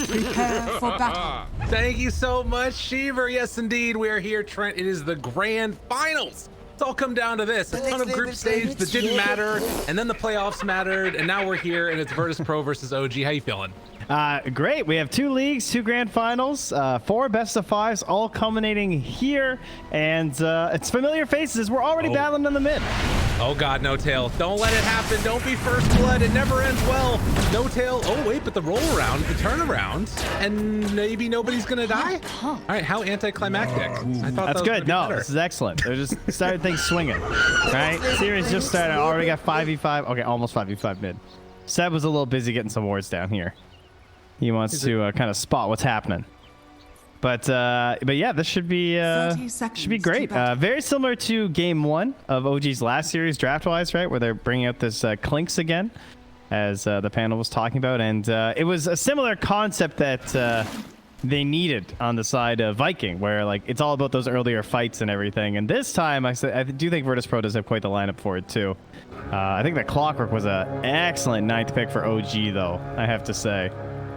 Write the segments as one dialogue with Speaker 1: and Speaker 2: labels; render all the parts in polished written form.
Speaker 1: Prepare for battle.
Speaker 2: Thank you so much, Sheever. Yes, indeed, we are here, Trent. It is the grand finals. It's all come down to this. A ton of group stage that didn't matter, and then the playoffs mattered, and now we're here, and it's Virtus.Pro versus OG. How you feeling?
Speaker 3: Great. We have 2 leagues, 2 grand finals, 4 best of 5s, all culminating here, and it's familiar faces. We're already battling in the mid.
Speaker 2: Oh God, no tail. Don't let it happen. Don't be first blood. It never ends well. No tail. Oh wait, but the roll around, the turnaround, and maybe nobody's gonna die. All right, how anticlimactic. I thought
Speaker 3: That's
Speaker 2: that
Speaker 3: good. No, this is excellent. They're just started things swinging. All right, series just started. Already got 5v5. Okay, almost 5v5 mid. Seb was a little busy getting some wards down here. He wants to kind of spot what's happening. But yeah, this should be great. Very similar to game 1 of OG's last series draft-wise, right? Where they're bringing out this Clinks again, as the panel was talking about. And it was a similar concept that they needed on the side of Viking, where like it's all about those earlier fights and everything. And this time, I do think Virtus.Pro does have quite the lineup for it too. I think that Clockwork was an excellent 9th pick for OG, though, I have to say.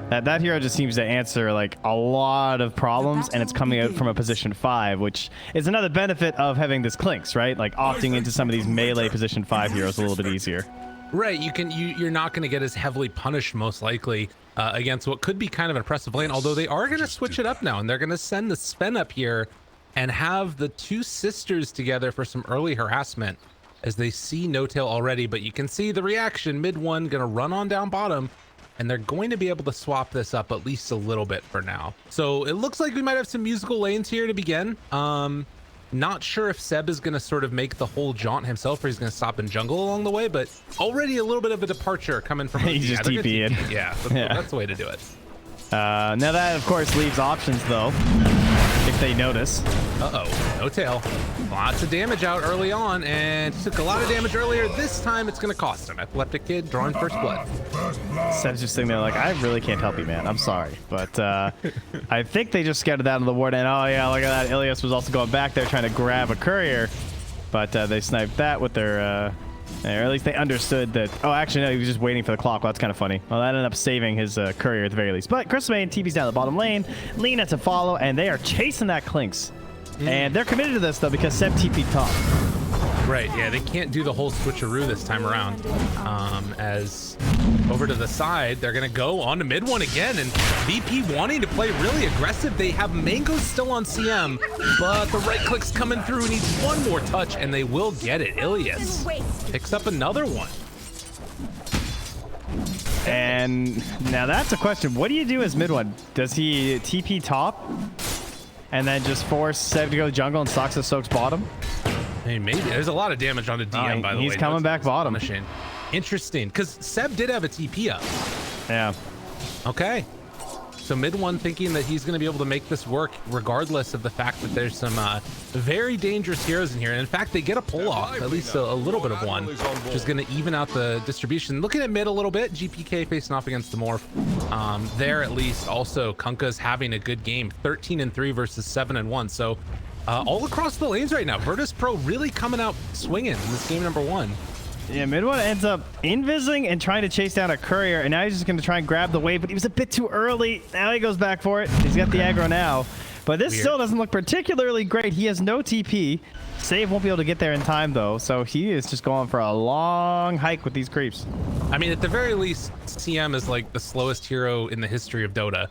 Speaker 3: That hero just seems to answer like a lot of problems, and it's coming out from a position 5, which is another benefit of having this Clinks, right? Like opting into some of these melee position 5 heroes a little bit easier.
Speaker 2: Right, you're not going to get as heavily punished most likely against what could be kind of an impressive lane, although they are going to switch it up now, and they're going to send the Sven up here and have the 2 sisters together for some early harassment as they see no tail already. But you can see the reaction. Mid one going to run on down bottom, and they're going to be able to swap this up at least a little bit for now. So it looks like we might have some musical lanes here to begin. Not sure if Seb is going to sort of make the whole jaunt himself, or he's going to stop in jungle along the way, but already a little bit of a departure coming from
Speaker 3: He's just TP in.
Speaker 2: Yeah, that's the way to do it.
Speaker 3: Now that, of course, leaves options, though, if they notice.
Speaker 2: Uh-oh, no tail. Lots of damage out early on, and he took a lot of damage earlier. This time, it's going to cost him. Epileptic Kid drawing first blood.
Speaker 3: Seb's just sitting there like, I really can't help you, man. I'm sorry. But I think they just scouted that on the ward, and oh, yeah, look at that. Ilias was also going back there trying to grab a courier, but they sniped that with their... or at least they understood that. Oh, actually, no, he was just waiting for the clock. Well, that's kind of funny. Well, that ended up saving his courier at the very least. But Crystal Maiden TP's down the bottom lane. Lina to follow, and they are chasing that Clinks. And they're committed to this, though, because Seb TP top.
Speaker 2: Right, yeah, they can't do the whole switcheroo this time around. As over to the side, they're going to go on to mid one again, and VP wanting to play really aggressive. They have Mango still on CM, but the right click's coming through. Needs one more touch, and they will get it. Ilias picks up another one.
Speaker 3: And now that's a question. What do you do as mid one? Does he TP top and then just force Seb to go jungle and Soxa soaks bottom?
Speaker 2: Hey, maybe. There's a lot of damage on the DM, by the way.
Speaker 3: He's coming back bottom.
Speaker 2: Punishing. Interesting, because Seb did have a TP up.
Speaker 3: Yeah.
Speaker 2: Okay. So mid one thinking that he's going to be able to make this work regardless of the fact that there's some very dangerous heroes in here. And in fact, they get a pull off, at least a little bit of one, which is going to even out the distribution. Looking at mid a little bit, GPK facing off against the Morph. There at least also Kunkka's having a good game, 13-3 versus 7-1. So all across the lanes right now, Virtus.Pro really coming out swinging in this game number 1.
Speaker 3: Yeah, mid one ends up invising and trying to chase down a courier, and now he's just going to try and grab the wave, but he was a bit too early. Now he goes back for it. He's got the aggro now, but this still doesn't look particularly great. He has no TP. Save won't be able to get there in time, though, so he is just going for a long hike with these creeps.
Speaker 2: I mean, at the very least, CM is like the slowest hero in the history of Dota.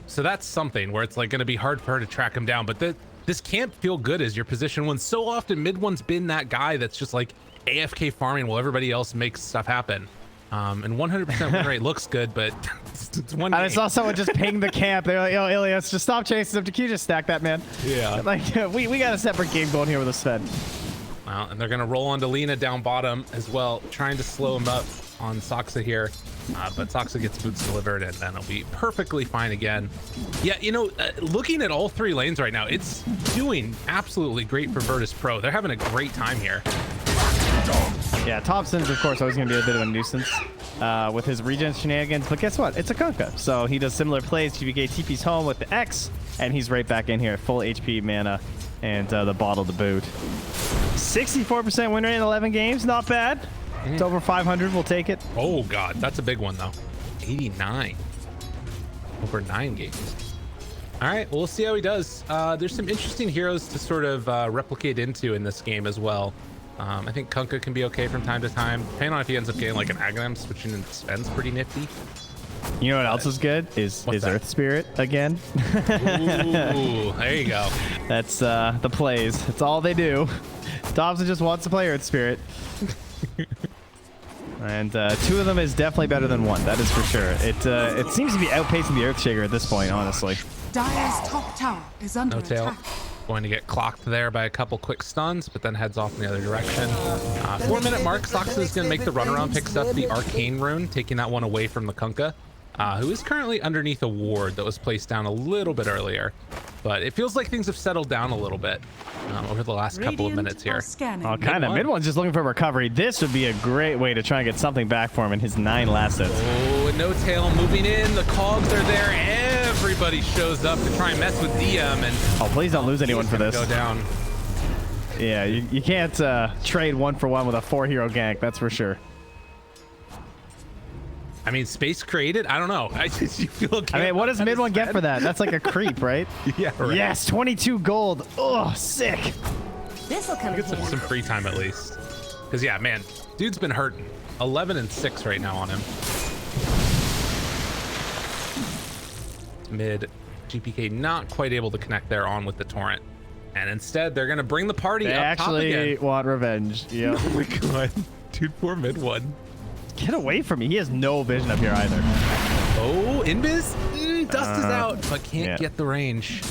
Speaker 2: So that's something where it's like going to be hard for her to track him down, but this can't feel good as your position one. So often mid one's been that guy that's just like AFK farming while everybody else makes stuff happen. And 100% win rate looks good, but it's one game.
Speaker 3: I saw someone just ping the camp. They're like, yo, Ilias, just stop chasing him. Can you just stack that, man?
Speaker 2: Yeah.
Speaker 3: Like, we got a separate game going here with the Sven.
Speaker 2: Well, and they're going to roll onto Lina down bottom as well, trying to slow him up on Soxa here. But Soxa gets boots delivered, and then it'll be perfectly fine again. Yeah, you know, looking at all 3 lanes right now, it's doing absolutely great for Virtus.Pro. They're having a great time here.
Speaker 3: Yeah, Thompson's, of course, always going to be a bit of a nuisance with his regen shenanigans. But guess what? It's a Kunkka. So he does similar plays. GBK TP's home with the X, and he's right back in here. Full HP mana and the bottle to boot. 64% win rate in 11 games. Not bad. It's over 500. We'll take it.
Speaker 2: Oh, God. That's a big one, though. 89. over 9 games. All right, well, we'll see how he does. There's some interesting heroes to sort of replicate into in this game as well. I think Kunkka can be okay from time to time, depending on if he ends up getting like an Aghanim. Switching into Sven's pretty nifty.
Speaker 3: You know what else is good? Is Earth Spirit again.
Speaker 2: Ooh, there you go.
Speaker 3: That's the plays. That's all they do. Dobson just wants to play Earth Spirit. And 2 of them is definitely better than 1. That is for sure. It seems to be outpacing the Earthshaker at this point, honestly.
Speaker 1: Dire's top tower is under
Speaker 2: No-tail.
Speaker 1: attack.
Speaker 2: Going to get clocked there by a couple quick stuns, but then heads off in the other direction. 4-minute mark. Sox is going to make the runaround, picks up the Arcane Rune, taking that one away from the Kunkka, who is currently underneath a ward that was placed down a little bit earlier. But it feels like things have settled down a little bit over the last couple of minutes here.
Speaker 3: Oh, kind of. Mid-one's just looking for recovery. This would be a great way to try and get something back for him in his 9 last sets.
Speaker 2: Oh, and No-tail moving in. The cogs are there. Everybody shows up to try and mess with DM. And
Speaker 3: oh, please don't lose anyone for this.
Speaker 2: Go down.
Speaker 3: Yeah, you can't trade 1-for-1 with a 4-hero gank. That's for sure.
Speaker 2: I mean, space created? I don't know. I just you feel okay.
Speaker 3: I mean, what does mid-one get for that? That's like a creep, right?
Speaker 2: Yeah, right.
Speaker 3: Yes, 22 gold. Oh, sick.
Speaker 4: This'll come
Speaker 2: Get some free time at least. Because, yeah, man, dude's been hurting. 11 and 6 right now on him. Mid, GPK not quite able to connect there on with the torrent. And instead, they're going to bring the party
Speaker 3: They
Speaker 2: up top
Speaker 3: actually
Speaker 2: again.
Speaker 3: want revenge. Yeah.
Speaker 2: Oh, my God. Dude, poor mid one.
Speaker 3: Get away from me. He has no vision up here either.
Speaker 2: Oh, Invis? Dust is out, but can't get the range.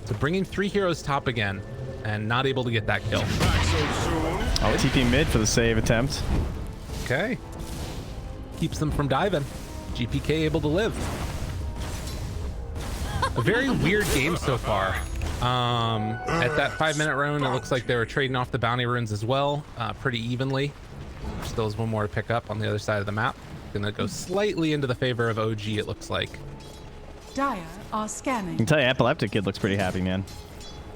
Speaker 2: So bringing 3 heroes top again and not able to get that kill.
Speaker 3: Oh, TP mid for the save attempt.
Speaker 2: Okay. Keeps them from diving. GPK able to live. A very weird game so far. At that 5-minute rune, it looks like they were trading off the bounty runes as well, pretty evenly. Still has one more to pick up on the other side of the map. Gonna go slightly into the favor of OG, it looks like.
Speaker 1: Dire are
Speaker 3: I
Speaker 1: scanning.
Speaker 3: can tell you, Epileptic Kid looks pretty happy, man.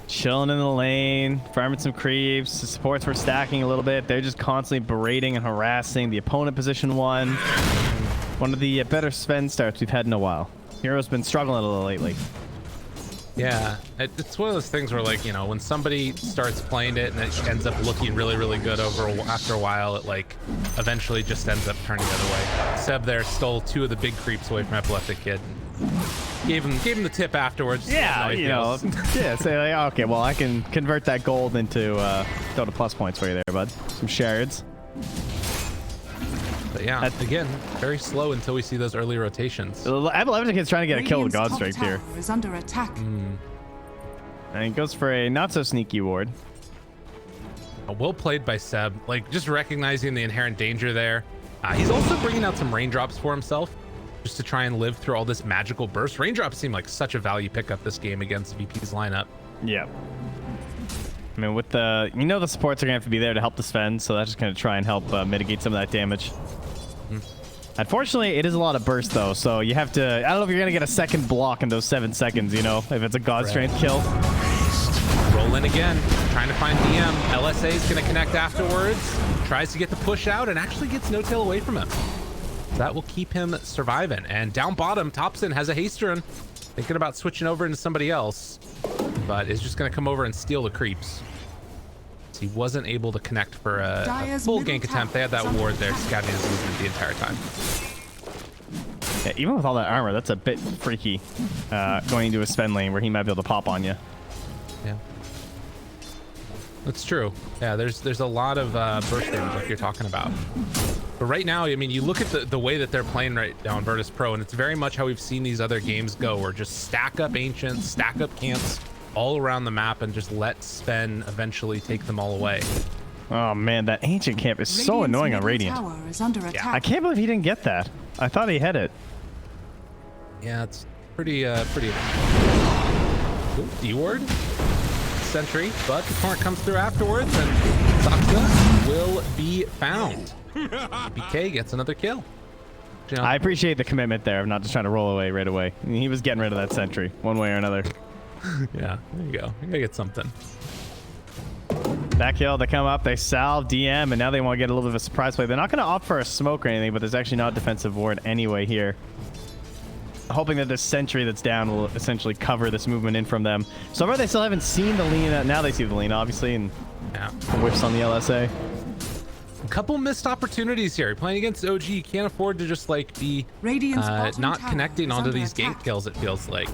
Speaker 3: Chilling in the lane, farming some creeps. The supports were stacking a little bit. They're just constantly berating and harassing the opponent position 1. One of the better Sven starts we've had in a while. Hero's been struggling a little lately.
Speaker 2: Yeah, it's one of those things where, like, you know, when somebody starts playing it and it ends up looking really, really good after a while, it, like, eventually just ends up turning the other way. Seb there stole 2 of the big creeps away from Epileptic Kid. Gave him the tip afterwards.
Speaker 3: Yeah, you know, yeah, say like, okay, well, I can convert that gold into Dota Plus points for you there, bud. Some shards.
Speaker 2: But yeah, again, very slow until we see those early rotations.
Speaker 3: Epileptic Kid's trying to get a kill with
Speaker 1: Radiant's top
Speaker 3: Godstrike here.
Speaker 1: tower is under attack.
Speaker 3: And he goes for a not so sneaky ward.
Speaker 2: Well played by Seb, like just recognizing the inherent danger there. He's also bringing out some raindrops for himself just to try and live through all this magical burst. Raindrops seem like such a value pickup this game against VP's lineup.
Speaker 3: Yeah. I mean, with the, you know, the supports are going to have to be there to help the Sven, so that's just going to try and help mitigate some of that damage. Unfortunately, it is a lot of burst, though, so you have to, I don't know if you're going to get a second block in those 7 seconds, you know, if it's a God Strength kill.
Speaker 2: Roll in again, trying to find DM. LSA is going to connect afterwards, tries to get the push out, and actually gets No-tail away from him. That will keep him surviving. And down bottom, Topson has a haste run, thinking about switching over into somebody else, but is just going to come over and steal the creeps. He wasn't able to connect for a full gank attempt. They had that ward there scouting his movement the entire time.
Speaker 3: Yeah, even with all that armor, that's a bit freaky going into a Sven lane where he might be able to pop on you.
Speaker 2: Yeah, that's true. Yeah, there's a lot of burst damage like you're talking about. But right now, I mean, you look at the way that they're playing right now in Virtus.Pro, and it's very much how we've seen these other games go, where just stack up Ancients, stack up camps all around the map, and just let Sven eventually take them all away.
Speaker 3: Oh man, that Ancient camp is so annoying on Radiant.
Speaker 1: Tower is under attack.
Speaker 3: I can't believe he didn't get that. I thought he had it.
Speaker 2: Yeah, it's pretty. D-ward, sentry, but the torrent comes through afterwards, and Saksa will be found. BK gets another kill. You know,
Speaker 3: I appreciate the commitment there of not just trying to roll away right away. I mean, he was getting rid of that sentry one way or another.
Speaker 2: yeah, there you go. You gotta get something.
Speaker 3: Back hill, they come up, they salve DM, and now they want to get a little bit of a surprise play. They're not going to opt for a smoke or anything, but there's actually not a defensive ward anyway here. hoping that this sentry that's down will essentially cover this movement in from them. So far, they still haven't seen the lean. Now they see the lean, obviously, and whiffs on the LSA.
Speaker 2: A couple missed opportunities here. Playing against OG, you can't afford to just like be not connecting onto these gank kills, it feels like.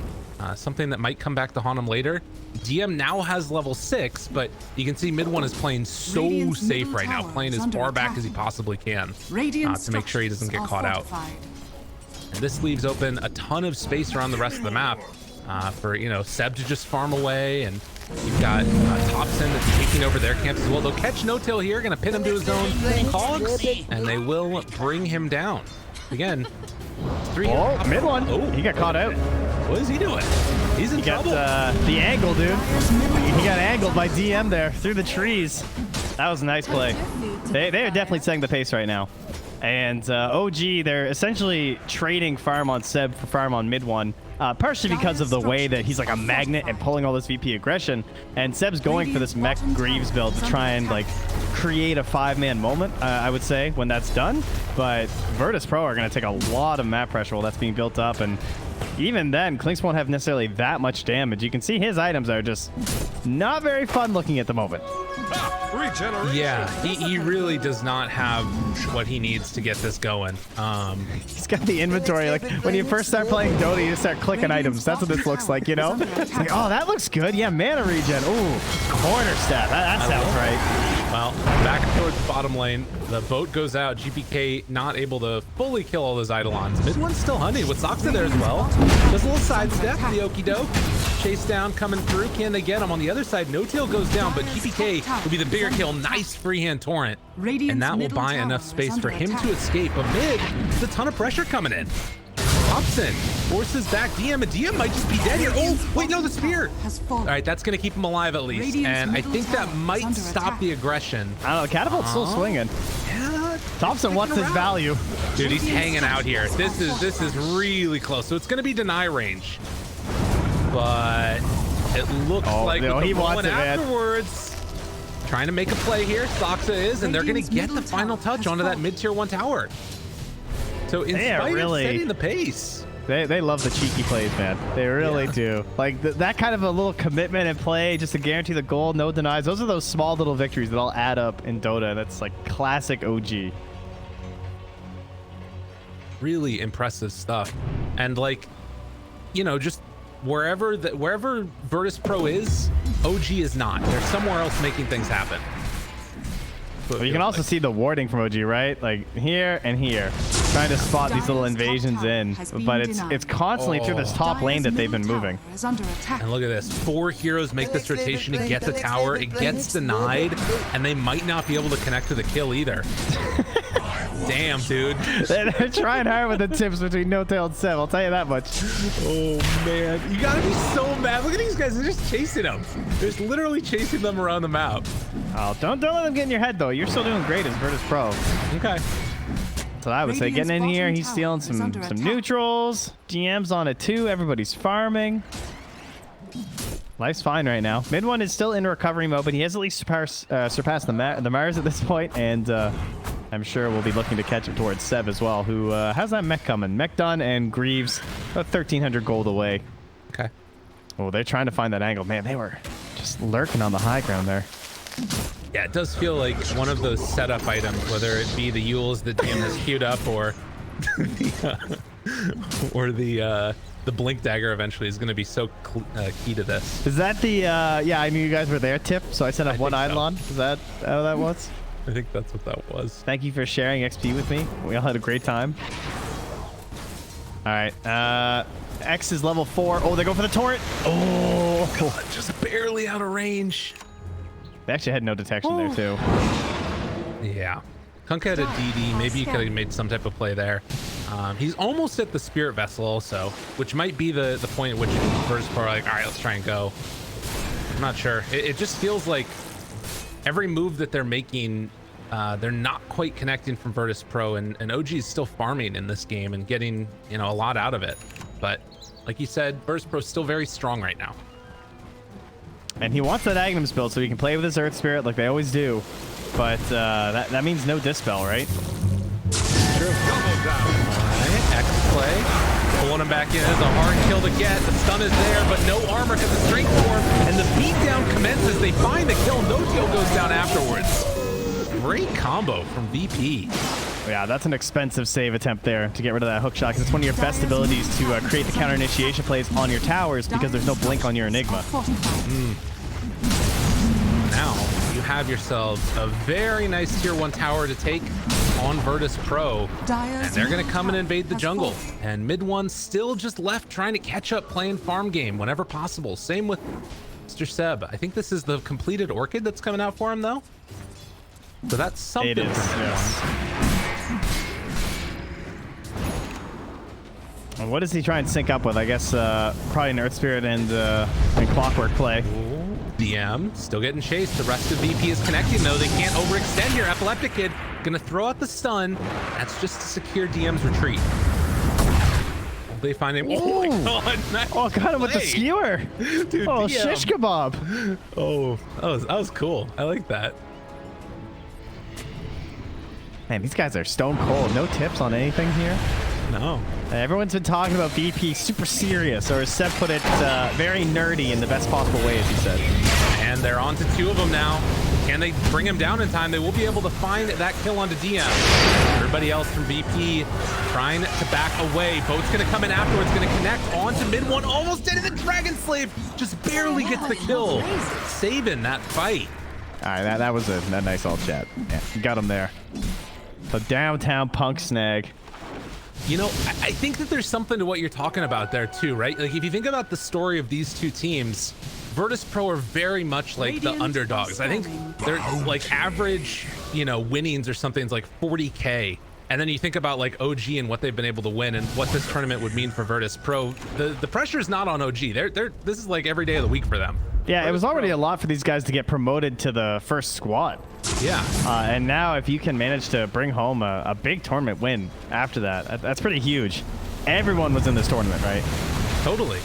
Speaker 2: Something that might come back to haunt him later. DM now has level 6, but you can see mid one is playing so safe right now, playing as far back as he possibly can to make sure he doesn't get caught out. And this leaves open a ton of space around the rest of the map for, you know, Seb to just farm away, and you've got Thompson that's taking over their camp as well. They'll catch No-Tail here, gonna pin him to his own cogs, and they will bring him down. Again,
Speaker 3: mid one. Oh, he got caught out.
Speaker 2: What is he doing? He's in trouble.
Speaker 3: The angle, dude. He got angled by DM there through the trees. That was a nice play. They are definitely setting the pace right now. And OG, they're essentially trading farm on Seb for farm on mid one, partially because of the way that he's like a magnet and pulling all this VP aggression. And Seb's going for this Mech Greaves build to try and like create a 5-man moment, I would say, when that's done. But Virtus.Pro are going to take a lot of map pressure while that's being built up. And even then, Klinks won't have necessarily that much damage. You can see his items are just not very fun looking at the moment.
Speaker 2: Yeah, he really does not have what he needs to get this going.
Speaker 3: He's got the inventory. Like when you first start playing Dota, you just start clicking items. That's what this looks like, you know? It's like, oh, that looks good. Yeah, mana regen. Ooh, corner stab. That sounds right.
Speaker 2: Well, back towards bottom lane. The boat goes out. GPK not able to fully kill all those Eidolons. Mid one's still hunting with Soxa there as well. Just a little sidestep, the okie doke. Chase down, coming through. Can they get him? On the other side, No-Tail goes down, but GPK will be the bigger kill. Nice freehand torrent. And that will buy enough space for him to escape. But mid, there's a ton of pressure coming in. Thompson forces back DM, and DM might just be dead here. Oh, wait, no, the spear. All right, that's going to keep him alive at least. And I think that might stop the aggression.
Speaker 3: I don't know, the catapult's still swinging.
Speaker 2: Yeah,
Speaker 3: Thompson wants his value.
Speaker 2: Dude, he's hanging out here. This is really close. So it's going to be deny range. But it looks like with the rolling afterwards, trying to make a play here, Soxa is, and they're going to get the final touch onto that mid-tier 1 tower. So in spite of setting the pace.
Speaker 3: They love the cheeky plays, man. They really do. Like that kind of a little commitment and play just to guarantee the goal, no denies. Those are those small little victories that all add up in Dota. That's like classic OG.
Speaker 2: Really impressive stuff. And like, you know, just wherever Virtus.Pro is, OG is not. They're somewhere else making things happen.
Speaker 3: But you can also see the warding from OG, right? Like here and here, trying to spot these little invasions in, but it's constantly through this top lane that they've been moving.
Speaker 2: And look at this, 4 heroes make this rotation to get the tower. It gets denied, and they might not be able to connect to the kill either. Damn, dude.
Speaker 3: They're trying hard with the tips between No-Tail and Seb, I'll tell you that much.
Speaker 2: Oh, man. You gotta be so mad. Look at these guys. They're just chasing them. They're just literally chasing them around the map.
Speaker 3: Oh, don't let them get in your head, though. You're still doing great as Virtus.Pro.
Speaker 2: Okay.
Speaker 3: So I would say getting in here, he's stealing some neutrals. GM's on it, too. Everybody's farming. Life's fine right now. Mid one is still in recovery mode, but he has at least surpassed the Mars at this point, and I'm sure we'll be looking to catch up towards Seb as well, who has that mech coming. Mech done, and Greaves about 1,300 gold away.
Speaker 2: Okay.
Speaker 3: Oh, they're trying to find that angle. Man, they were just lurking on the high ground there.
Speaker 2: Yeah, it does feel like one of those setup items, whether it be the Yules that DM has queued up, or the Blink Dagger eventually is going to be so key to this.
Speaker 3: Is that the, yeah, I knew you guys were there tip, so I set up one Eidolon. Is that how that was?
Speaker 2: I think that's what that was.
Speaker 3: Thank you for sharing XP with me. We all had a great time. All right, X is level 4. Oh, they go for the turret. Oh,
Speaker 2: God, just barely out of range.
Speaker 3: They actually had no detection there, too.
Speaker 2: Yeah. Kunkka had a DD. Maybe he could have made some type of play there. He's almost at the Spirit Vessel also, which might be the point at which Virtus.Pro are like, all right, let's try and go. I'm not sure. It just feels like every move that they're making, they're not quite connecting from Virtus.Pro, and OG is still farming in this game and getting, you know, a lot out of it. But like you said, Virtus.Pro is still very strong right now.
Speaker 3: And he wants that Aghanim's build so he can play with his Earth Spirit like they always do. But that means no Dispel, right?
Speaker 2: True. All right, X play. Pulling him him back in. It's a hard kill to get. The stun is there, but no armor because the strength form. And the beatdown commences. They find the kill. No kill goes down afterwards. Great combo from VP.
Speaker 3: Yeah, that's an expensive save attempt there to get rid of that hook shot, because it's one of your best abilities to create the counter initiation plays on your towers because there's no blink on your Enigma.
Speaker 2: Now you have yourselves a very nice tier 1 tower to take on Virtus.Pro, and they're going to come and invade the jungle. And mid one still just left trying to catch up playing farm game whenever possible. Same with Mr. Seb. I think this is the completed Orchid that's coming out for him though. So that's something.
Speaker 3: It is, yes. And what does he try and sync up with? I guess probably an Earth Spirit and Clockwork play.
Speaker 2: DM still getting chased. The rest of VP is connecting though. They can't overextend here. Epileptic Kid gonna throw out the stun. That's just to secure DM's retreat. They find him. Oh my god! Nice
Speaker 3: got him with the skewer.
Speaker 2: Dude,
Speaker 3: oh,
Speaker 2: DM.
Speaker 3: shish kebab.
Speaker 2: Oh, that was cool. I like that.
Speaker 3: Man, these guys are stone cold. No tips on anything here.
Speaker 2: No.
Speaker 3: Everyone's been talking about VP super serious, or as Seb put it, very nerdy in the best possible way, as he said.
Speaker 2: And they're on to 2 of them now. Can they bring him down in time? They will be able to find that kill onto DM. Everybody else from VP trying to back away. Boat's going to come in afterwards, going to connect onto mid one. Almost dead, and the Dragon Slave just barely gets the kill. Saving that fight.
Speaker 3: All right, that was a nice alt chat. Yeah, got him there. The downtown punk snag.
Speaker 2: You know, I think that there's something to what you're talking about there too, right? Like if you think about the story of these two teams, Virtus.Pro are very much like the underdogs. I think they're like average, winnings or something is like 40K. And then you think about like OG and what they've been able to win and what this tournament would mean for Virtus.Pro. The pressure is not on OG. This is like every day of the week for them.
Speaker 3: Yeah, it was already a lot for these guys to get promoted to the first squad.
Speaker 2: Yeah.
Speaker 3: And now if you can manage to bring home a big tournament win after that's pretty huge. Everyone was in this tournament, right?
Speaker 2: Totally.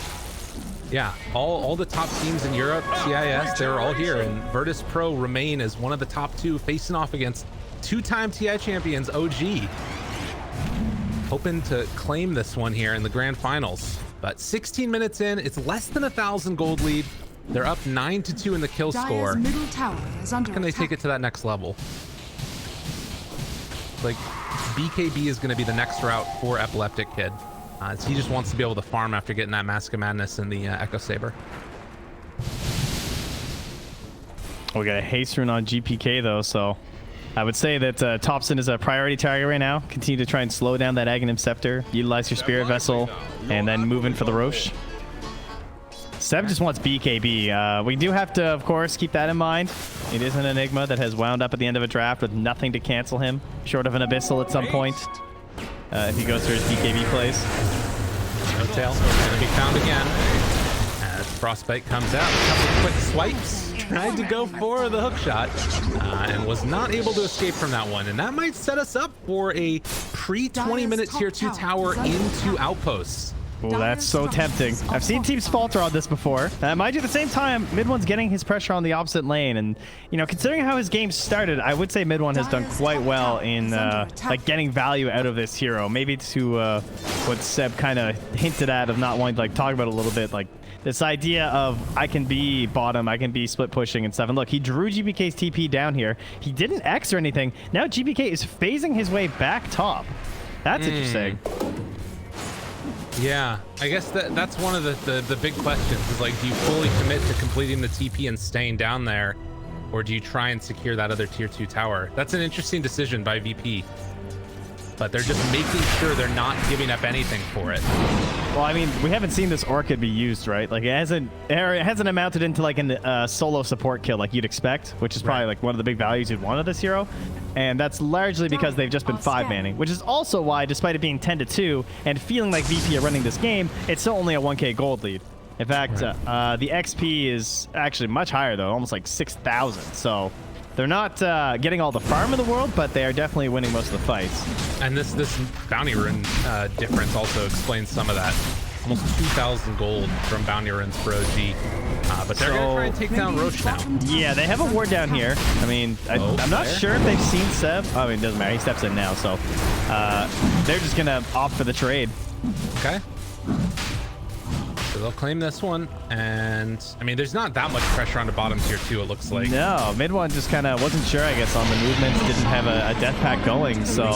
Speaker 2: Yeah, all the top teams in Europe, CIS, they're all here, and Virtus.Pro remain as one of the top 2 facing off against 2-time TI champions OG. Hoping to claim this one here in the grand finals. But 16 minutes in, it's less than 1,000 gold lead. They're up 9-2 in the kill score.
Speaker 1: Middle tower is under
Speaker 2: Can they
Speaker 1: attack.
Speaker 2: take it to that next level? Like, BKB is going to be the next route for Epileptic Kid. He just wants to be able to farm after getting that Mask of Madness and the Echo Saber.
Speaker 3: We got a haste rune on GPK though, so I would say that Thompson is a priority target right now. Continue to try and slow down that Aghanim Scepter, utilize your Spirit Vessel, and then move in for the Roche. Seb just wants BKB. We do have to, of course, keep that in mind. It is an Enigma that has wound up at the end of a draft with nothing to cancel him, short of an Abyssal at some point, if he goes through his BKB plays.
Speaker 2: No tail, going to be found again. As Frostbite comes out, a couple quick swipes, tried to go for the hook shot, and was not able to escape from that one. And that might set us up for a pre-20-minute tier 2 tower into Outposts.
Speaker 3: Oh, that's so tempting. I've seen teams falter on this before. Mind you, at the same time, mid one's getting his pressure on the opposite lane, and considering how his game started, I would say mid one has done quite well in like getting value out of this hero. Maybe to what Seb kind of hinted at of not wanting to talk about a little bit, like this idea of I can be bottom, I can be split pushing and stuff. And look, he drew GBK's TP down here. He didn't X or anything. Now GBK is phasing his way back top. That's interesting.
Speaker 2: Yeah, I guess that's one of the big questions is like, do you fully commit to completing the TP and staying down there, or do you try and secure that other tier 2 tower? That's an interesting decision by VP, but they're just making sure they're not giving up anything for it.
Speaker 3: Well, I mean, we haven't seen this Orchid be used, right? Like it hasn't amounted into like a solo support kill like you'd expect, which is probably like one of the big values you'd want of this hero. And that's largely because they've just been 5-manning, which is also why, despite it being 10-2 and feeling like VP are running this game, it's still only a 1K gold lead. In fact, the XP is actually much higher though, almost like 6,000. So they're not getting all the farm in the world, but they are definitely winning most of the fights.
Speaker 2: And this bounty rune difference also explains some of that. Almost 2,000 gold from bounty runes for OG. But they're going to try and take down Roche now.
Speaker 3: Yeah, they have a ward down here. I mean, I'm not sure if they've seen Seb. I mean, it doesn't matter. He steps in now, so they're just going to opt for the trade.
Speaker 2: Okay. So they'll claim this one, and I mean, there's not that much pressure on the bottom tier too, it looks like.
Speaker 3: No, mid one just kind of wasn't sure, I guess, on the movements, didn't have a death pack going, so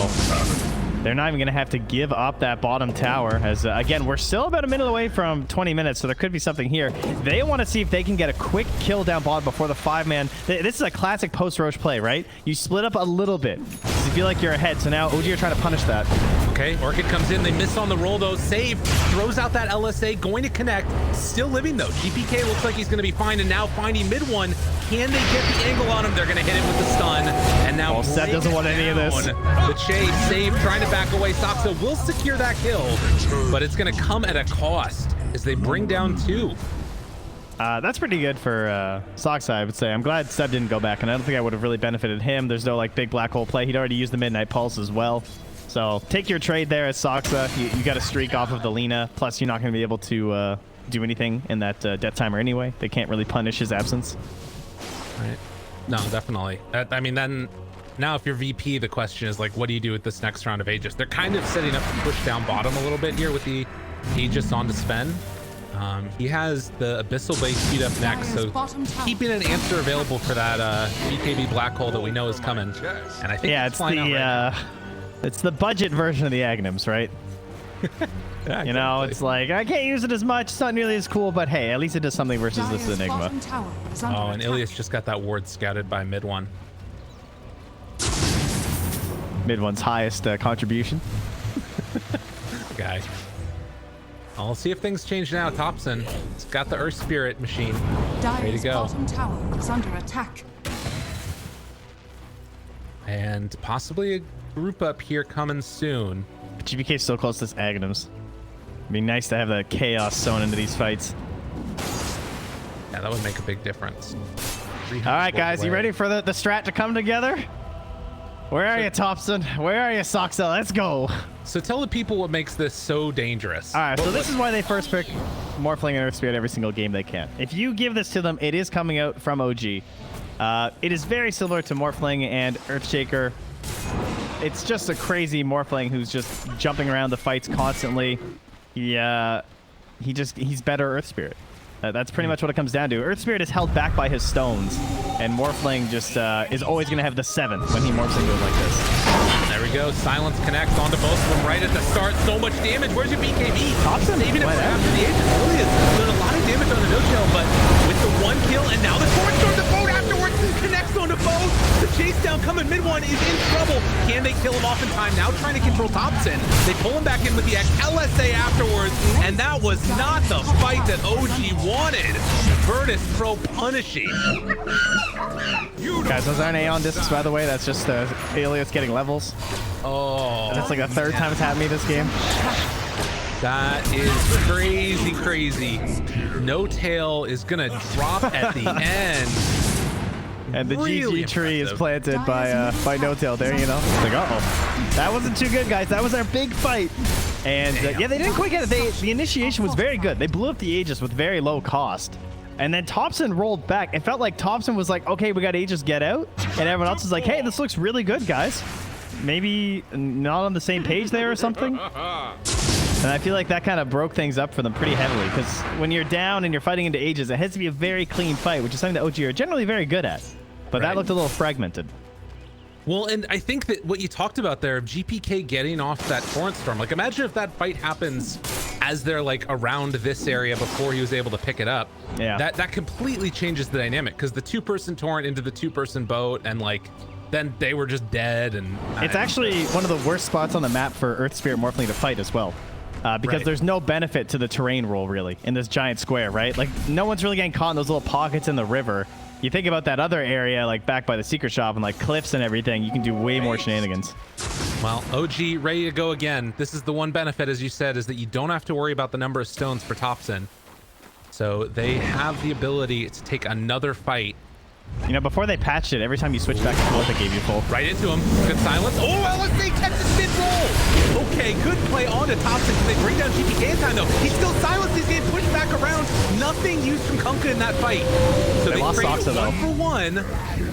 Speaker 3: they're not even going to have to give up that bottom tower. As again, we're still about a minute away from 20 minutes, so there could be something here. They want to see if they can get a quick kill down bottom before the 5-man. This is a classic post-Roche play, right? You split up a little bit. You feel like you're ahead, so now OG are trying to punish that.
Speaker 2: Okay, Orchid comes in. They miss on the roll, though. Save, throws out that LSA, going to connect. Still living, though. GPK looks like he's going to be fine, and now finding mid one. Can they get the angle on him? They're going to hit him with the stun. And now
Speaker 3: Seth doesn't want any of this.
Speaker 2: The chase, save, trying to back away. Soxa will secure that kill, but it's going to come at a cost as they bring down 2.
Speaker 3: That's pretty good for Soxa, I would say. I'm glad Seb didn't go back, and I don't think I would have really benefited him. There's no like big black hole play. He'd already used the Midnight Pulse as well. So take your trade there as Soxa. You got a streak off of the Lina. Plus, you're not going to be able to do anything in that death timer anyway. They can't really punish his absence.
Speaker 2: Right. No, definitely. I mean, then now if you're VP, the question is like, what do you do with this next round of Aegis? They're kind of setting up to push down bottom a little bit here with the Aegis on to Sven. He has the Abyssal Blade queued up next, so keeping an answer available for that BKB black hole that we know is coming. And I think
Speaker 3: it's the budget version of the Agnums, right?
Speaker 2: Yeah,
Speaker 3: you know, it's like, I can't use it as much. It's not nearly as cool, but hey, at least it does something versus this Enigma.
Speaker 2: Oh, and Ilias just got that ward scouted by mid one.
Speaker 3: Mid one's highest contribution.
Speaker 2: Guy. I'll see if things change now. Thompson, it's got the Earth Spirit machine. Ready to go.
Speaker 1: Bottom tower is under attack.
Speaker 2: And possibly a group up here coming soon.
Speaker 3: GPK is so close to this Agnums. It'd be nice to have the chaos sewn into these fights.
Speaker 2: Yeah, that would make a big difference.
Speaker 3: All right, guys, you ready for the strat to come together? Where are you, Thompson? Where are you, Soxa? Let's go.
Speaker 2: So tell the people what makes this so dangerous.
Speaker 3: All right, so this is why they first pick Morphling and Earth Spirit every single game they can. If you give this to them, it is coming out from OG. It is very similar to Morphling and Earthshaker. It's just a crazy Morphling who's just jumping around the fights constantly. He's better Earth Spirit. That's pretty much what it comes down to. Earth Spirit is held back by his stones, and Morphling just is always going to have the 7 when he morphs into it like this.
Speaker 2: There we go. Silence connects onto both of them right at the start. So much damage. Where's your BKB?
Speaker 3: Thompson
Speaker 2: saving it for after the Aegis. Ilias doing a lot of damage on the no-kill, but with the 1 kill, and now the torch on the boat afterwards connects on the boat. The chase down coming mid one is in trouble. Can they kill him off in time? Now trying to control Thompson. They pull him back in with the LSA afterwards, and that was not the fight that OG wanted. Virtus.Pro punishing.
Speaker 3: Guys, those aren't Aeon discs, by the way. That's just Ilias getting levels.
Speaker 2: Oh.
Speaker 3: And that's like the 3rd time it's happened to me this game.
Speaker 2: That is crazy, crazy. No tail is gonna drop at the end.
Speaker 3: And the
Speaker 2: Really
Speaker 3: GG tree is
Speaker 2: impressive.
Speaker 3: planted by No Tail there, you know. It's like, uh-oh. That wasn't too good, guys. That was our big fight. And yeah, they didn't quite get it. The initiation was very good. They blew up the Aegis with very low cost. And then Thompson rolled back. It felt like Thompson was like, okay, we got Aegis, get out. And everyone else was like, hey, this looks really good, guys. Maybe not on the same page there or something. And I feel like that kind of broke things up for them pretty heavily, because when you're down and you're fighting into Aegis, it has to be a very clean fight, which is something that OG are generally very good at. But that looked a little fragmented.
Speaker 2: Well, and I think that what you talked about there of GPK getting off that Torrent Storm, like imagine if that fight happens as they're like around this area before he was able to pick it up.
Speaker 3: Yeah.
Speaker 2: That completely changes the dynamic, because the 2-person Torrent into the 2-person boat, and like then they were just dead. And
Speaker 3: it's actually one of the worst spots on the map for Earth Spirit Morphling to fight as well. Because there's no benefit to the terrain roll really in this giant square, right? Like no one's really getting caught in those little pockets in the river. You think about that other area, like back by the secret shop and like cliffs and everything, you can do way more shenanigans.
Speaker 2: Well, OG ready to go again. This is the one benefit, as you said, is that you don't have to worry about the number of stones for Thompson. So they have the ability to take another fight.
Speaker 3: You know, before they patched it, every time you switch back and forth, it gave you full.
Speaker 2: Right into him. Good silence. Oh, LSA catches mid-roll. Okay, good play on to Thompson. They bring down GPK in time, though. He's still silenced. He's getting pushed back back around. Nothing used from Kunkka in that fight. So they
Speaker 3: lost
Speaker 2: traded
Speaker 3: Soxa, though.
Speaker 2: 1 for 1.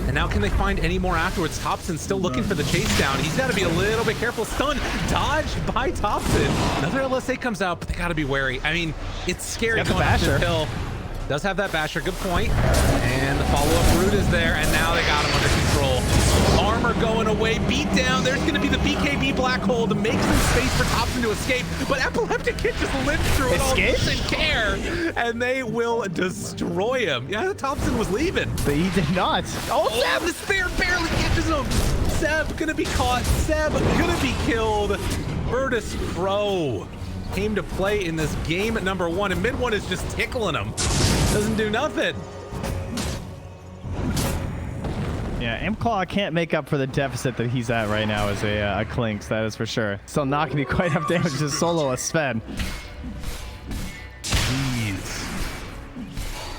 Speaker 2: And now can they find any more afterwards? Thompson still looking for the chase down. He's got to be a little bit careful. Stun dodged by Thompson. Another LSA comes out, but they got to be wary. I mean, it's scary going up this hill. Does have that basher, good point. And the follow-up route is there, and now they got him under control. Armor going away, beat down. There's going to be the BKB black hole to make some space for Thompson to escape, but Epileptic Kid just lived through it all, doesn't care, and they will destroy him. Yeah, Thompson was leaving.
Speaker 3: But he did not.
Speaker 2: Oh, Seb, the spear barely catches him. Seb gonna be caught. Seb gonna be killed. Virtus.Pro came to play in this game at number 1, and mid 1 is just tickling him. Doesn't do nothing.
Speaker 3: Yeah, Mclaw can't make up for the deficit that he's at right now as a Clinks, that is for sure. Still not gonna be quite enough damage to solo a Sven.
Speaker 2: Jeez.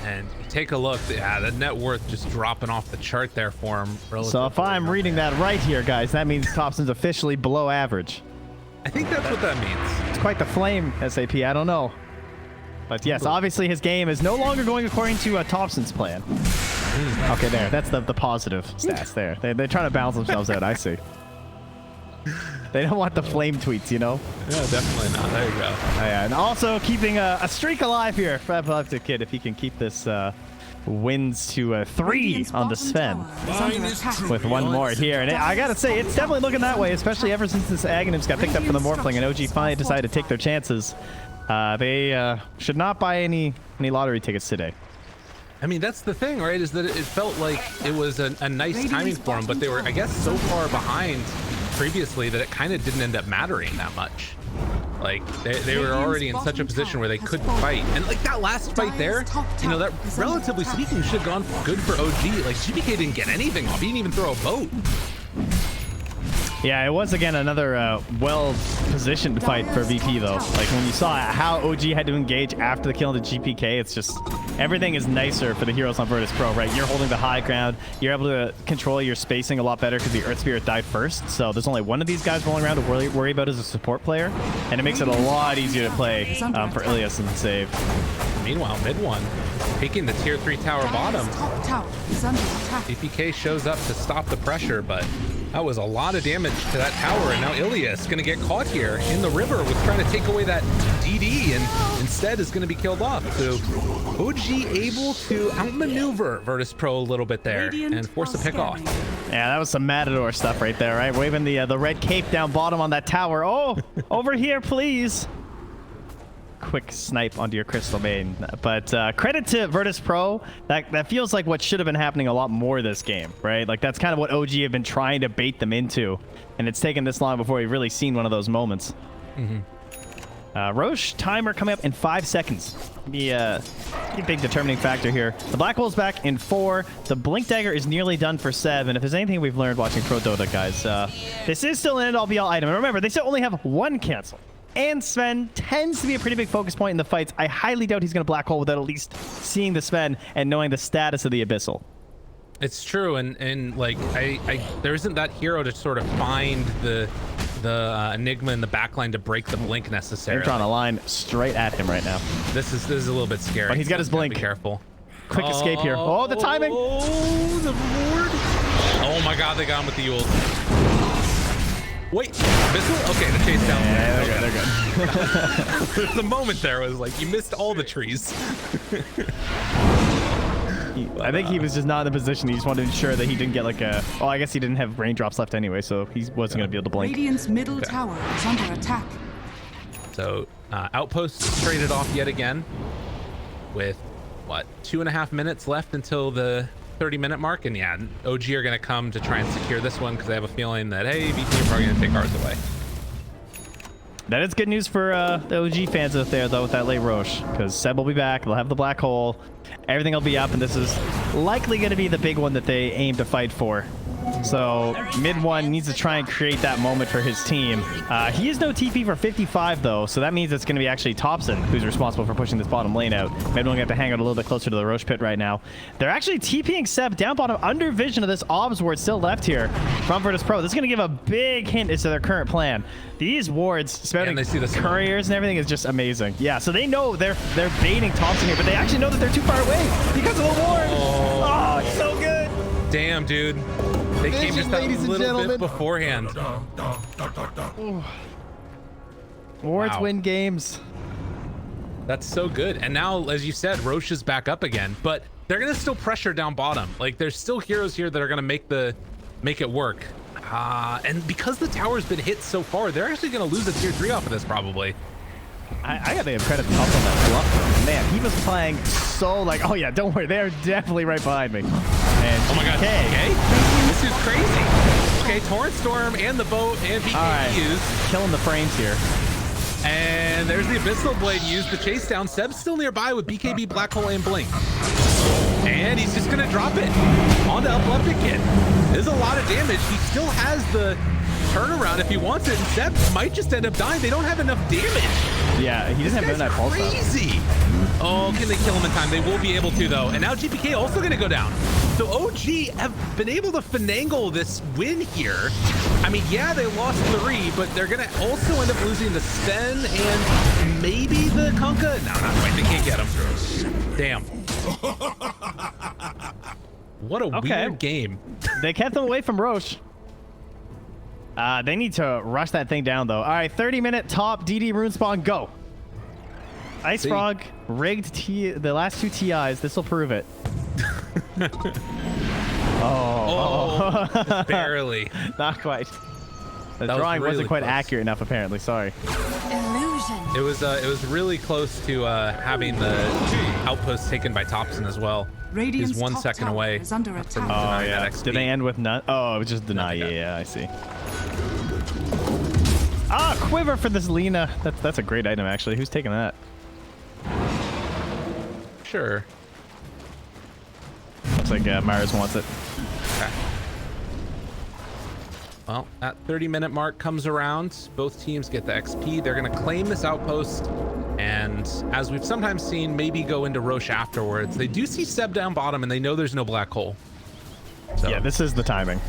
Speaker 2: And you take a look, yeah, the net worth just dropping off the chart there for him.
Speaker 3: So if I'm reading that right here, guys, that means Thompson's officially below average.
Speaker 2: I think that's what that means.
Speaker 3: It's quite the flame, SAP, I don't know. But yes, obviously his game is no longer going according to Thompson's plan. Okay, there. That's the positive stats there. They're trying to balance themselves out, I see. They don't want the flame tweets, you know?
Speaker 2: Yeah, definitely not. There you go.
Speaker 3: Oh, yeah, and also keeping a streak alive here for Epileptic Kid if he can keep this wins to 3 on the Sven. With 1 more here. And I gotta say, it's definitely looking that way, especially ever since this Aghanims got picked up from the Morphling and OG finally decided to take their chances. They should not buy any lottery tickets today.
Speaker 2: I mean, that's the thing, right? Is that it felt like it was a nice timing for them, but they were, I guess, so far behind previously that it kind of didn't end up mattering that much. Like, they were already in such a position where they couldn't fight. And, like, that last fight there, you know, that relatively speaking should have gone good for OG. Like, GPK didn't get anything off. He didn't even throw a boat.
Speaker 3: Yeah, it was, again, another well-positioned fight for VP, though. Like, when you saw how OG had to engage after the kill of the GPK, it's just... everything is nicer for the heroes on Virtus.Pro, right? You're holding the high ground. You're able to control your spacing a lot better because the Earth Spirit died first. So there's only one of these guys rolling around to worry about as a support player. And it makes it a lot easier to play for Ilias and save.
Speaker 2: Meanwhile, mid 1 taking the tier 3 tower bottom. GPK shows up to stop the pressure, but that was a lot of damage to that tower, and now Ilias going to get caught here in the river with trying to take away that DD, and instead is going to be killed off. So OG able to outmaneuver Virtus.Pro a little bit there and force a pick off.
Speaker 3: Yeah, that was some Matador stuff right there, right? Waving the red cape down bottom on that tower. Oh, over here, please. Quick snipe onto your Crystal Main. But credit to Virtus.Pro. That feels like what should have been happening a lot more this game, right? Like, that's kind of what OG have been trying to bait them into. And it's taken this long before we've really seen one of those moments. Roche timer coming up in 5 seconds. Be a big determining factor here. The Black Hole's back in 4. The Blink Dagger is nearly done for Seb. And if there's anything we've learned watching Pro Dota, guys, this is still an end-all be-all item. And remember, they still only have 1 cancel. And Sven tends to be a pretty big focus point in the fights. I highly doubt he's going to Black Hole without at least seeing the Sven and knowing the status of the Abyssal.
Speaker 2: It's true, and like there isn't that hero to sort of find the Enigma in the backline to break the blink necessarily.
Speaker 3: They're drawing a line straight at him right now.
Speaker 2: This is a little bit scary.
Speaker 3: But he's got his blink.
Speaker 2: Be careful.
Speaker 3: Quick escape here. Oh, the timing.
Speaker 2: Oh, the reward. Oh my God, they got him with the Yules. Wait, Abyssal? Okay, the chase down.
Speaker 3: Yeah, they're good.
Speaker 2: The moment there was like, you missed all the trees.
Speaker 3: I think he was just not in the position. He just wanted to ensure that he didn't get like a... Oh, I guess he didn't have raindrops left anyway, so he wasn't going to be able to blink.
Speaker 1: Radiant's middle tower is under attack.
Speaker 2: So, Outpost traded off yet again with, what, 2.5 minutes left until the 30-minute mark, and yeah, OG are going to come to try and secure this one because they have a feeling that, hey, VT are probably going to take ours away.
Speaker 3: That is good news for the OG fans out there, though, with that late Roche, because Seb will be back. They'll have the Black Hole. Everything will be up, and this is likely going to be the big one that they aim to fight for So mid one needs to try and create that moment for his team. He has no TP for 55 though, so that means it's going to be actually Thompson who's responsible for pushing this bottom lane out. Mid one have to hang out a little bit closer to the Roche pit right now. They're actually TPing Seb down bottom under vision of this Obs ward still left here from Virtus.Pro. This is going to give a big hint as to their current plan. These wards, spouting couriers and everything is just amazing. Yeah, so they know they're baiting Thompson here, but they actually know that they're too far away because of the ward. Oh, it's so good.
Speaker 2: Damn, dude. They came just that little bit beforehand.
Speaker 3: Wards win games.
Speaker 2: That's so good. And now, as you said, Roche is back up again, but they're gonna still pressure down bottom. Like, there's still heroes here that are gonna make it work. And because the tower's been hit so far, they're actually gonna lose a tier 3 off of this probably.
Speaker 3: I gotta give credit to Pump on that bluff. Man, he was playing so like, oh yeah, don't worry, they're definitely right behind me. And
Speaker 2: oh my god, okay. This is crazy. Okay, Torrent Storm and the boat and BK used.
Speaker 3: Killing the frames here.
Speaker 2: And there's the Abyssal Blade used to chase down. Seb's still nearby with BKB, Black Hole, and Blink. And he's just gonna drop it onto Uplifted Kid. There's a lot of damage. He still has the turnaround if he wants it, and Seb might just end up dying. They don't have enough damage.
Speaker 3: Yeah, he doesn't have that pulse.
Speaker 2: Crazy. Oh, can they kill him in time? They will be able to though. And now GPK also gonna go down. So OG have been able to finagle this win here. I mean, yeah, they lost 3, but they're gonna also end up losing the Sten and maybe the Kunkka. No, not quite. They can't get him. Damn. What a weird game.
Speaker 3: They kept them away from Roche. They need to rush that thing down, though. All right, 30-minute top DD rune spawn, go. Ice Frog rigged the last 2 TIs. This will prove it.
Speaker 2: Barely.
Speaker 3: Not quite. The drawing wasn't quite accurate enough, apparently. Sorry.
Speaker 1: Illusion.
Speaker 2: It was really close to having the outpost taken by Thompson as well. He's 1 second away.
Speaker 1: Is under attack.
Speaker 3: Oh yeah. Did they end with none? Oh, it was just deny. Yeah, I see. Ah, quiver for this Lena. That's a great item actually. Who's taking that?
Speaker 2: Sure.
Speaker 3: Looks like Myers wants it.
Speaker 2: Okay. Well, that 30-minute mark comes around. Both teams get the XP. They're going to claim this outpost. And as we've sometimes seen, maybe go into Roche afterwards. They do see Seb down bottom, and they know there's no black hole. So. Yeah,
Speaker 3: this is the timing.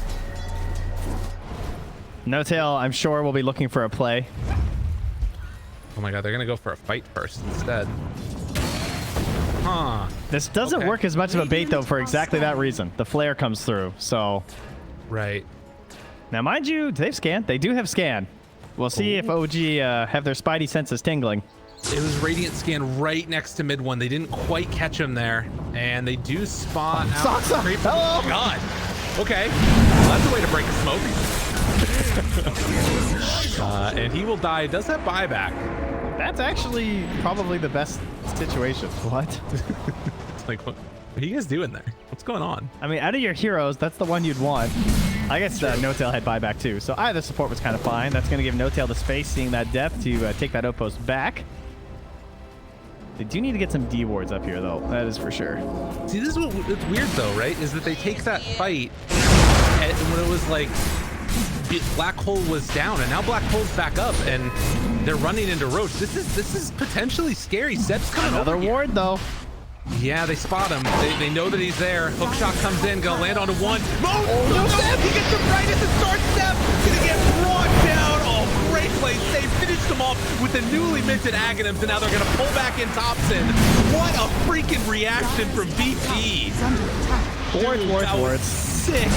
Speaker 3: No Tail, I'm sure, will be looking for a play.
Speaker 2: Oh my god, they're going to go for a fight first instead. Huh.
Speaker 3: This doesn't work as much of a bait, though, for exactly that reason. The flare comes through, so...
Speaker 2: Right.
Speaker 3: Now, mind you, do they have scan? They do have scan. We'll see if OG have their spidey senses tingling.
Speaker 2: It was Radiant Scan right next to mid one. They didn't quite catch him there. And they do spot out. Oh, God. Okay. Well, that's a way to break the smoke. And he will die. Does have buyback.
Speaker 3: That's actually probably the best situation. What?
Speaker 2: It's like, what are you guys doing there? What's going on?
Speaker 3: I mean, out of your heroes, that's the one you'd want. I guess No Tail had buyback too. So either support was kind of fine. That's going to give No Tail the space, seeing that depth, to take that outpost back. They do need to get some D wards up here, though. That is for sure.
Speaker 2: See, this is what's weird, though, right? Is that they take that fight, and when it was like Black Hole was down, and now Black Hole's back up, and they're running into Roche. This is potentially scary. Seb's coming
Speaker 3: another
Speaker 2: over
Speaker 3: ward, though.
Speaker 2: Yeah, they spot him. They know that he's there. Hookshot comes in, gonna land onto one. No, Seb! He gets the brightest and starts Seb! Gonna get brought down. Oh, great play. They finished him off with the newly minted Aghanims, and now they're gonna pull back in Thompson. What a freaking reaction from BP.
Speaker 3: Wards.
Speaker 2: Sick.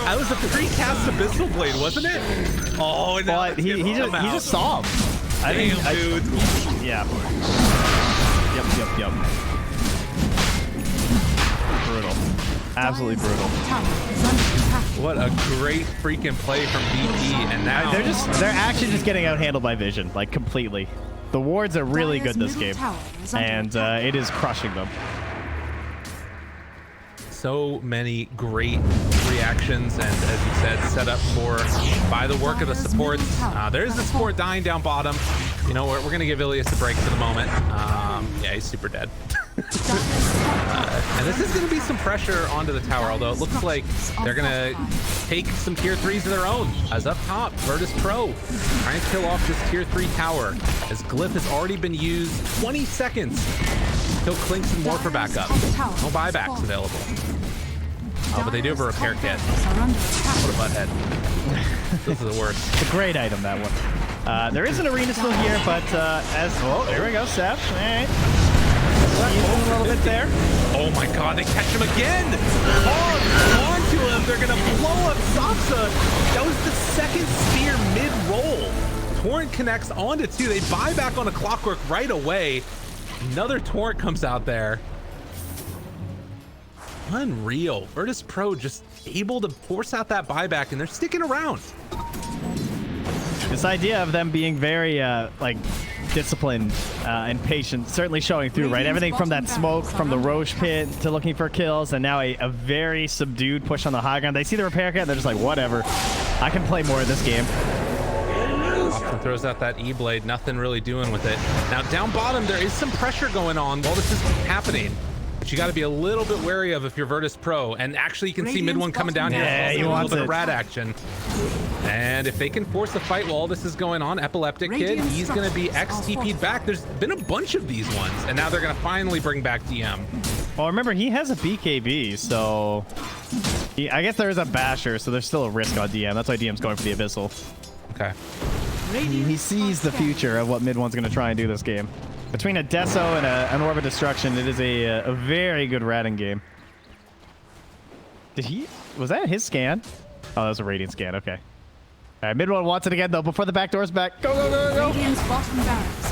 Speaker 2: That was a pre-cast Abyssal Blade, wasn't it? Oh, and now
Speaker 3: he just saw him.
Speaker 2: Damn, dude.
Speaker 3: Yeah. Yep. Brutal. Absolutely brutal.
Speaker 2: What a great freaking play from BP, and now
Speaker 3: they're actually just getting out-handled by Vision, like completely. The wards are really good this game, and it is crushing them.
Speaker 2: So many great reactions. reactions, and as you said, set up by the work of the supports. There's the support dying down bottom. You know, we're going to give Ilias a break for the moment. Yeah, he's super dead. And this is going to be some pressure onto the tower, although it looks like they're going to take some tier 3s of their own. As up top, Virtus.Pro trying to kill off this tier 3 tower, as Glyph has already been used. 20 seconds till Clinks and Morpher back up. No buybacks available. Oh, but they do have a repair kit. What a butthead. This is the worst.
Speaker 3: It's a great item, that one. There is an arena still here, but here we go, Seth. All right. A little bit there.
Speaker 2: Oh my god, they catch him again! Hog onto him, they're gonna blow up Saksa. That was the second spear mid-roll. Torrent connects onto 2. They buy back on a clockwork right away. Another Torrent comes out there. Unreal. Virtus.Pro just able to force out that buyback, and they're sticking around.
Speaker 3: This idea of them being very disciplined and patient certainly showing through, right? Everything from that smoke from the Roche pit to looking for kills, and now a very subdued push on the high ground. They see the repair kit and they're just like, whatever, I can play more of this game.
Speaker 2: Austin throws out that E-blade, nothing really doing with it. Now down bottom there is some pressure going on while this is happening, but you got to be a little bit wary of if you're Virtus.Pro. And actually you can see mid one coming down here.
Speaker 3: Yeah,
Speaker 2: a
Speaker 3: wants
Speaker 2: little bit
Speaker 3: it.
Speaker 2: of rat action. And if they can force the fight while all this is going on, Epileptic Kid, he's going to be XTP'd back. There's been a bunch of these ones, and now they're going to finally bring back DM.
Speaker 3: Well, remember, he has a BKB, so I guess there is a basher, so there's still a risk on DM. That's why DM's going for the Abyssal.
Speaker 2: Okay.
Speaker 3: He sees the future of what mid one's going to try and do this game. Between a Deso and an Orb of Destruction, it is a very good ratting game. Was that his scan? Oh, that was a Radiant scan. Okay. All right, mid one wants it again, though, before the back door's back. Go, go, go, go.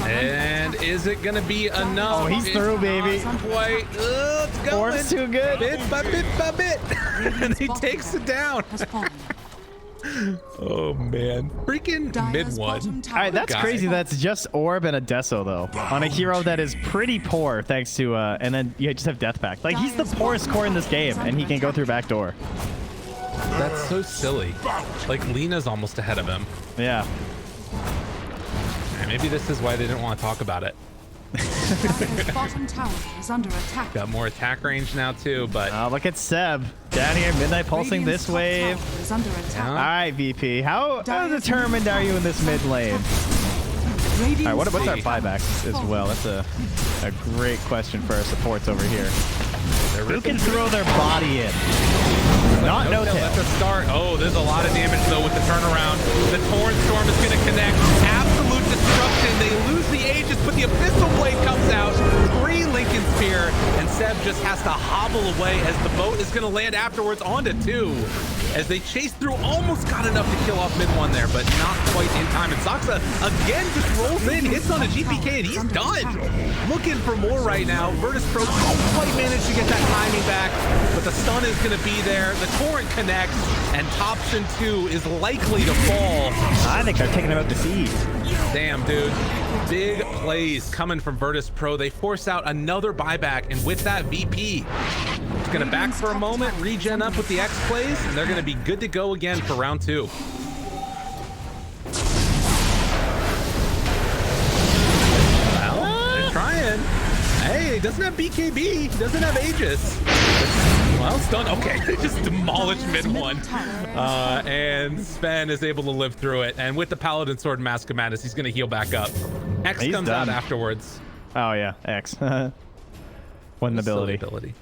Speaker 2: And is it going to be enough?
Speaker 3: Oh, he's through, baby.
Speaker 2: Quite. It's going.
Speaker 3: Orb's too good.
Speaker 2: Bit by bit by bit. And he takes it down. Oh, man. Freaking mid one.
Speaker 3: All right, that's crazy. That's just Orb and a Deso, though, on a hero that is pretty poor, thanks to, and then you just have Death Pact. Like, he's the poorest core in this game, and he can go through back door.
Speaker 2: That's so silly. Like, Lena's almost ahead of him.
Speaker 3: Yeah.
Speaker 2: Right, maybe this is why they didn't want to talk about it.
Speaker 1: Bottom tower is under attack.
Speaker 2: Got more attack range now, too, but...
Speaker 3: Look at Seb. Down here, Midnight pulsing this wave.
Speaker 1: Is under attack.
Speaker 3: All right, VP. How determined are you in this mid lane? All right, what's our buybacks as well? That's a great question for our supports over here. Who can throw their body in? Not no tail.
Speaker 2: Let's start. Oh, there's a lot of damage, though, with the turnaround. The Torrent Storm is going to connect. Absolute destruction. They lose the Aegis, but the Abyssal Blade comes out. 3 Lincoln Spear, and Seb just has to hobble away as the boat is going to land afterwards onto 2. As they chase through, almost got enough to kill off mid one there, but not quite in time. And Saksa again just rolls in, hits on a GPK, and he's done. Looking for more right now. Virtus.Pro don't quite manage to get that timing back, but the stun is going to be there. The Torrent connects, and Thompson 2 is likely to fall.
Speaker 3: I think they're taking him out to sea.
Speaker 2: Damn, dude. Big plays coming from Virtus.Pro. They force out another buyback, and with that, VP is going to back for a moment, regen up with the X plays, and they're going to be good to go again for round 2. Well, they're trying. Hey, he doesn't have BKB. He doesn't have Aegis. Well, stun. Okay, they just demolished mid one. And Sven is able to live through it. And with the Paladin Sword and Mask of Madness, he's going to heal back up. X comes out afterwards.
Speaker 3: Oh, yeah, X. One ability.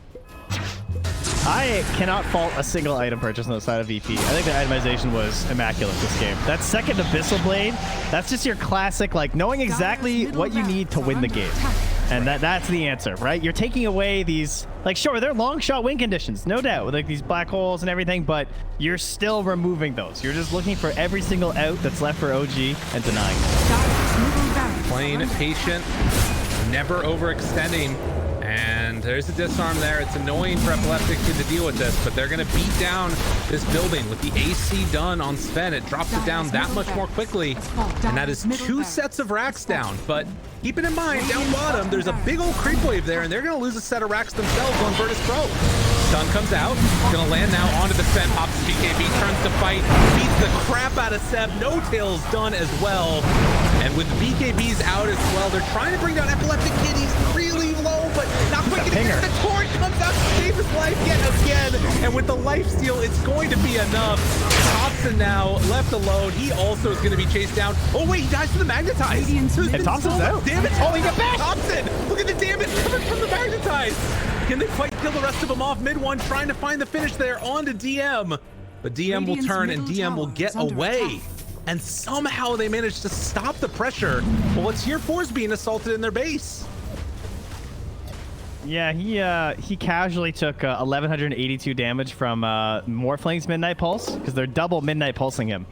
Speaker 3: I cannot fault a single item purchase on the side of VP. I think the itemization was immaculate this game. That second Abyssal Blade, that's just your classic, like, knowing exactly what you need to win the game. And that's the answer, right? You're taking away these, like, sure, they're long shot win conditions, no doubt, with like these black holes and everything, but you're still removing those. You're just looking for every single out that's left for OG and denying.
Speaker 2: Playing patient, never overextending. And there's a disarm there. It's annoying for Epileptic to deal with this, but they're going to beat down this building with the AC done on Sven. It drops it down that much more quickly, and that is 2 sets of racks down. But keeping in mind, down bottom, there's a big old creep wave there, and they're going to lose a set of racks themselves on Virtus.Pro. Stun comes out. Gonna land now onto the Sven. Pops the BKB, turns to fight, beats the crap out of Seb. No Tail's done as well. And with the BKBs out as well, they're trying to bring down Epileptic Kid. He's really low, but not quite getting there. The torrent comes out to save his life yet again. And with the lifesteal, it's going to be enough. Thompson now left alone. He also is going to be chased down. Oh wait, he dies to the Magnetize.
Speaker 3: And Thompson's out.
Speaker 2: Damage.
Speaker 3: Oh, he got bashed.
Speaker 2: Thompson, look at the damage coming from the Magnetize. Can they quite kill the rest of them off? Mid one trying to find the finish there onto DM. But DM will turn and DM will get away. And somehow they managed to stop the pressure. Well, what's Tier 4's being assaulted in their base?
Speaker 3: Yeah, he casually took 1182 damage from Morphling's Midnight Pulse because they're double Midnight Pulsing him.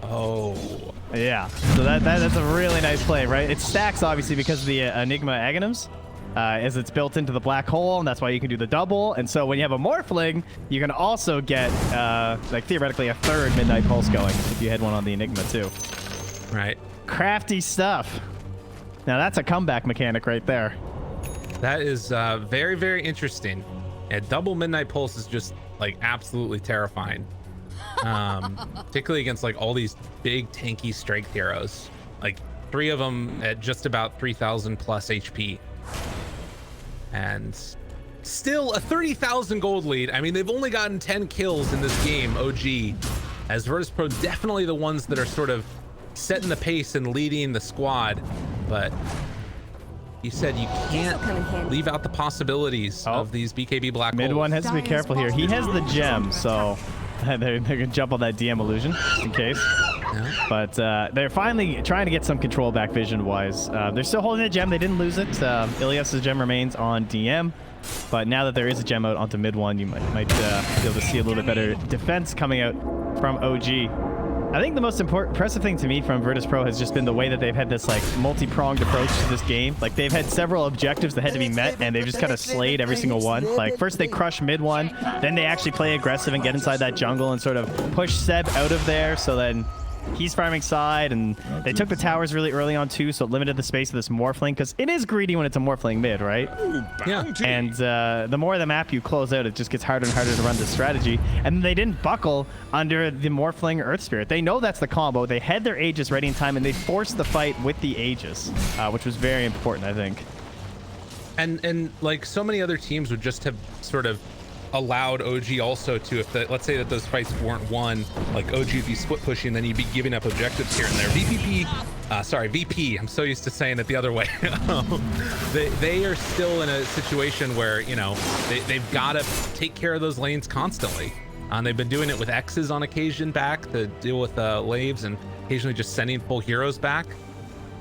Speaker 2: Oh.
Speaker 3: Yeah, so that's a really nice play, right? It stacks obviously because of the Enigma Aghanims. As it's built into the black hole, and that's why you can do the double. And so when you have a Morphling, you can also get like theoretically a third Midnight Pulse going if you had one on the Enigma too.
Speaker 2: Right.
Speaker 3: Crafty stuff. Now that's a comeback mechanic right there.
Speaker 2: That is very, very interesting. Yeah, double Midnight Pulse is just like absolutely terrifying. Particularly against like all these big tanky strength heroes. Like 3 of them at just about 3,000 plus HP. And still a 30,000 gold lead. I mean, they've only gotten 10 kills in this game, OG. As Virtus.Pro definitely the ones that are sort of setting the pace and leading the squad. But you said you can't leave out the possibilities of these BKB black holes.
Speaker 3: Mid one has to be careful here. He has the gem, so they're gonna jump on that DM illusion just in case. Yeah. But they're finally trying to get some control back vision-wise. They're still holding the gem. They didn't lose it. Ilias's gem remains on DM. But now that there is a gem out onto mid one, you might be able to see a little bit better defense coming out from OG. I think the most impressive thing to me from Virtus.Pro has just been the way that they've had this like multi-pronged approach to this game. Like they've had several objectives that had to be met, and they've just kind of slayed every single one. Like first they crush mid one, then they actually play aggressive and get inside that jungle and sort of push Seb out of there. So then he's farming side, and they took the towers really early on too, so it limited the space of this Morphling, because it is greedy when it's a Morphling mid, right?
Speaker 2: Yeah.
Speaker 3: And the more of the map you close out, it just gets harder and harder to run this strategy. And they didn't buckle under the Morphling Earth Spirit. They know that's the combo. They had their Aegis ready in time, and they forced the fight with the Aegis, which was very important, I think.
Speaker 2: And like so many other teams would just have sort of allowed OG also to, if the, let's say that those fights weren't won, like OG would be split pushing, then you'd be giving up objectives here and there. VP, I'm so used to saying it the other way. They are still in a situation where, you know, they've got to take care of those lanes constantly. They've been doing it with X's on occasion back to deal with Laves, and occasionally just sending full heroes back.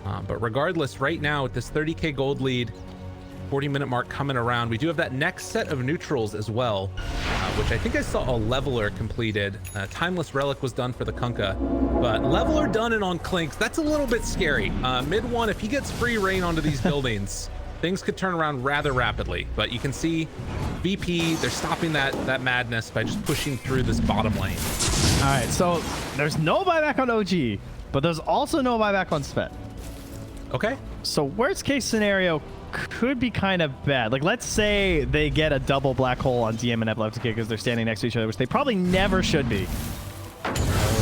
Speaker 2: But regardless, right now with this 30k gold lead, 40-minute mark coming around, we do have that next set of neutrals as well, which I think I saw a leveler completed. Timeless Relic was done for the Kunkka, but leveler done and on Clinks, that's a little bit scary. Mid one, if he gets free reign onto these buildings, things could turn around rather rapidly. But you can see VP, they're stopping that madness by just pushing through this bottom lane.
Speaker 3: All right, so there's no buyback on OG, but there's also no buyback on Sven.
Speaker 2: Okay. So
Speaker 3: worst case scenario could be kind of bad. Like, let's say they get a double black hole on DM and Epileptic because they're standing next to each other, which they probably never should be.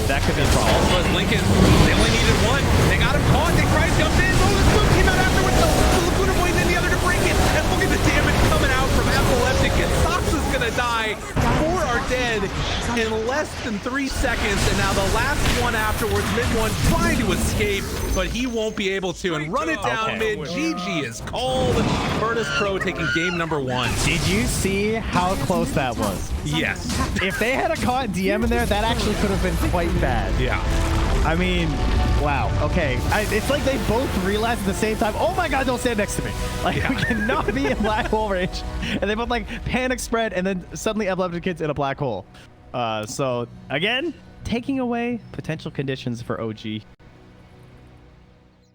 Speaker 3: That could be a problem.
Speaker 2: Also, as Lincoln, they only needed one. They got him caught. They tried to jump in. Oh, the swoop came out afterwards. The Laguna Boy, then the other to break it. And look at the damage coming out from Epileptic. And Sox is going to die. 4 are dead in less than 3 seconds. And now the last one afterwards, mid one trying to escape, but he won't be able to. And run it down mid. GG is called. Virtus.Pro taking game number 1.
Speaker 3: Did you see how close that was?
Speaker 2: Yes.
Speaker 3: If they had a caught DM in there, that actually could have been quite bad.
Speaker 2: Yeah.
Speaker 3: I mean, wow. Okay. It's like they both realized at the same time, oh my God, don't stand next to me. Like, we cannot be in black hole range. And they both like panic spread, and then suddenly Epileptic Kid's in a black hole. So again, taking away potential conditions for OG.